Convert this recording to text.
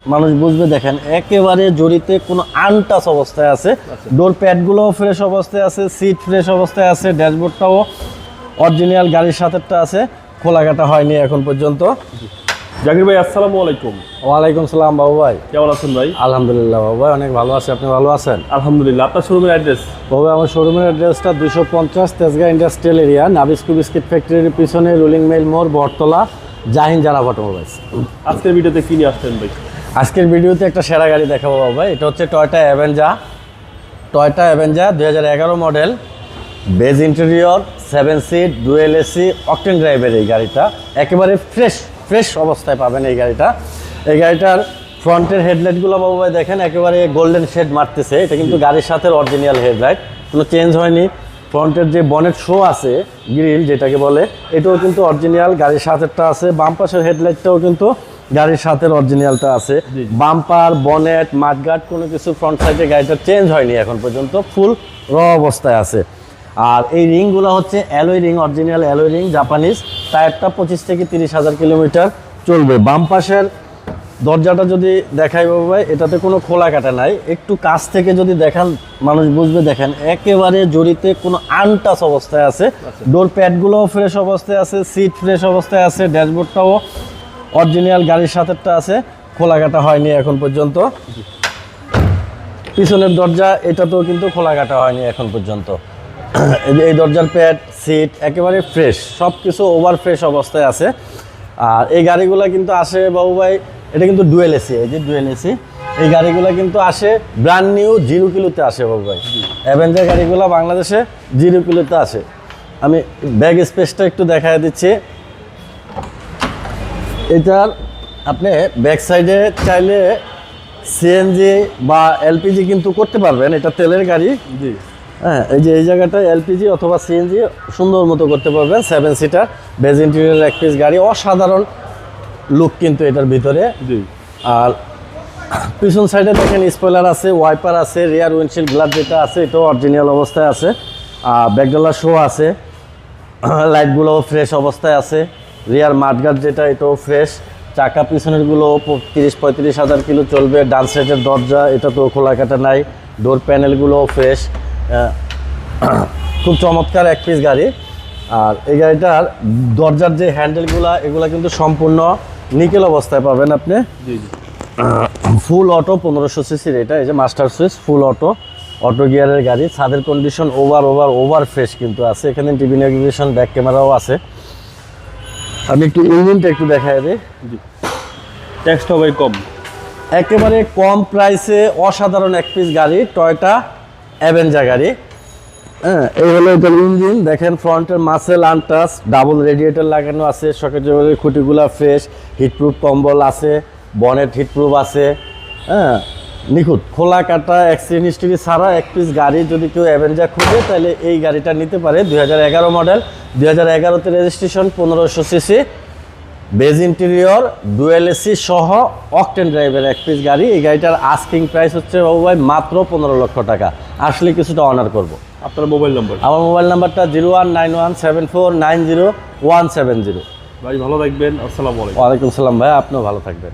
মানুষ বুঝবে দেখেন একেবারে জড়িতে কোনো আনটাচ অবস্থায় আছে। ডোর প্যাডগুলোও ফ্রেশ অবস্থায় আছে, সিট ফ্রেশ অবস্থায় আছে, ড্যাশবোর্ডটাও অরিজিনাল গাড়ির সাথেটা আছে, খোলাঘাটা হয়নি এখন পর্যন্ত। জাকির ভাই আসসালামু আলাইকুম। ওয়ালাইকুম সালাম বাবু ভাই, কেমন আছেন ভাই? আলহামদুলিল্লাহ বাবু ভাই, অনেক ভালো আছে। আপনি ভালো আছেন? আলহামদুলিল্লাহ। আপনার শোরুমের অ্যাড্রেস? বাবু আমার শোরুমের অ্যাড্রেসটা 250 Tejgaon industrial area, Nabisco biscuit ফ্যাক্টরির পিছনে রুলিং মিল মোড়, বটতলা, জাহিন জারা অটোমোবাইলস। আজকের ভিডিওতে কি নিয়ে আসছেন ভাই? আজকের ভিডিওতে একটা সেরা গাড়ি দেখাবো বাবু ভাই। এটা হচ্ছে Toyota Avenger 2011 model, beige interior, 7 seat, dual AC, octane ড্রাইভের এই গাড়িটা একেবারে ফ্রেশ অবস্থায় পাবেন এই গাড়িটা। এই গাড়িটার ফ্রন্টের হেডলাইটগুলো বাবু ভাই দেখেন একেবারে গোল্ডেন শেড মারতেছে। এটা কিন্তু গাড়ির সাথে অরিজিনাল হেডলাইট, কোনো চেঞ্জ হয়নি। ফ্রন্টের যে বনেট শো আছে, গ্রিল যেটাকে বলে, এটাও কিন্তু অরিজিনাল গাড়ির সাথেরটা আছে। বাম পাশের হেডলাইটটাও কিন্তু গাড়ির সাথে অরিজিনালটা আছে। বাম্পার, বনেট, মাঠগার্ড কোনো কিছু ফ্রন্ট সাইডে গাড়িটা চেঞ্জ হয়নি এখন পর্যন্ত, ফুল র অবস্থায় আছে। আর এই রিংগুলো হচ্ছে alloy ring, original alloy ring, Japanese. টায়ারটা 25 থেকে 30,000 কিলোমিটার চলবে। বাম পাশের দরজাটা যদি দেখাই বাবু ভাই, এটাতে কোনো খোলা কাটা নাই। একটু কাছ থেকে যদি দেখান মানুষ বুঝবে দেখেন একেবারে জড়িতে কোনো আনটাচ অবস্থায় আছে। ডোর প্যাডগুলোও ফ্রেশ অবস্থায় আছে, সিট ফ্রেশ অবস্থায় আছে, ড্যাশবোর্ডটাও অরিজিনাল গাড়ির সাথেরটা আছে, খোলা কাটা হয়নি এখন পর্যন্ত। পিছনের দরজা এটাতেও কিন্তু খোলা কাটা হয়নি এখন পর্যন্ত। এই দরজার প্যাড, সিট একেবারে ফ্রেশ, সব কিছু ওভার ফ্রেশ অবস্থায় আছে। আর এই গাড়িগুলো কিন্তু আসে বাবু ভাই, এটা কিন্তু ডুয়েল এসি, এই যে ডুয়েল এসি, এই গাড়িগুলো কিন্তু আসে ব্র্যান্ড নিউ 0 কিলোতে আসে বাবু ভাই। অ্যাভেঞ্জার গাড়িগুলো বাংলাদেশে 0 কিলোতে আসে। আমি ব্যাগ স্পেসটা একটু দেখায় দিচ্ছি। এটার আপনি ব্যাক সাইডে চাইলে সিএনজি বা এলপিজি কিন্তু করতে পারবেন, এটা তেলের গাড়ি। জি হ্যাঁ, এই যে এই জায়গাটায় এলপিজি অথবা সিএনজি সুন্দর মতো করতে পারবেন। 7 সিটার বেজ ইন্টেরিয়র এক পিস গাড়ি, অসাধারণ লুক কিন্তু এটার ভিতরে। জি। আর পিছন সাইডে দেখেন স্পয়লার আছে, ওয়াইপার আছে, রিয়ার উইন্ডশিল্ড গ্লাস যেটা আছে এটাও অরিজিনাল অবস্থায় আছে। আর ব্যাকডালার শো আছে, লাইটগুলোও ফ্রেশ অবস্থায় আছে। রিয়ার মাঠগার্ড যেটা এটাও ফ্রেশ। চাকা পিছনেরগুলো 30-35,000 কিলো চলবে। ডান সাইডের দরজা এটা তো খোলা কাটা নাই। ডোর প্যানেলগুলোও ফ্রেশ, খুব চমৎকার এক পিস গাড়ি। আর এই গাড়িটার দরজার যে হ্যান্ডেলগুলা এগুলা কিন্তু সম্পূর্ণ নিকেল অবস্থায় পাবেন আপনি। জি জি। ফুল অটো 1500 সিসির এটা, এই যে মাস্টার সুইচ, ফুল অটো গিয়ারের গাড়ি। ছাদের কন্ডিশন ওভার ফ্রেশ কিন্তু আছে। এখানে টিভি নেভিগেশন, ব্যাক ক্যামেরাও আছে। আমি একটু ইঞ্জিনটা একটু দেখাই দিই। জি। ট্যাক্সটা ভাই কম, একেবারে কম প্রাইসে অসাধারণ এক পিস গাড়ি, টয়োটা অ্যাভেঞ্জার গাড়ি। হ্যাঁ, এই হলো এটার ইঞ্জিন। দেখেন ফ্রন্টের মাসেল আনটাচ, ডাবল রেডিয়েটর লাগানো আছে, সকেটের খুঁটিগুলা ফ্রেশ, হিটপ্রুফ কম্বল আছে, বনেট হিটপ্রুফ আছে। হ্যাঁ, নিখুঁত খোলা কাটা, অ্যাক্সিডেন্ট হিস্ট্রি ছাড়া এক পিস গাড়ি যদি কেউ অ্যাভেঞ্জার খুঁজে তাহলে এই গাড়িটা নিতে পারে। 2011 মডেল, 2011তে registration, 1500 CC, beige interior, dual AC সহ অকটেন ড্রাইভের এক পিস গাড়ি। এই গাড়িটার আস্কিং প্রাইস হচ্ছে বাবু ভাই মাত্র 15 লক্ষ টাকা। আসলে কিছুটা অনার করব। আপনার মোবাইল নাম্বার? আমার মোবাইল নাম্বারটা 01917490 170। ভাই ভালো থাকবেন। আসসালামু আলাইকুম। ওয়ালাইকুম সালাম ভাই, আপনিও ভালো থাকবেন।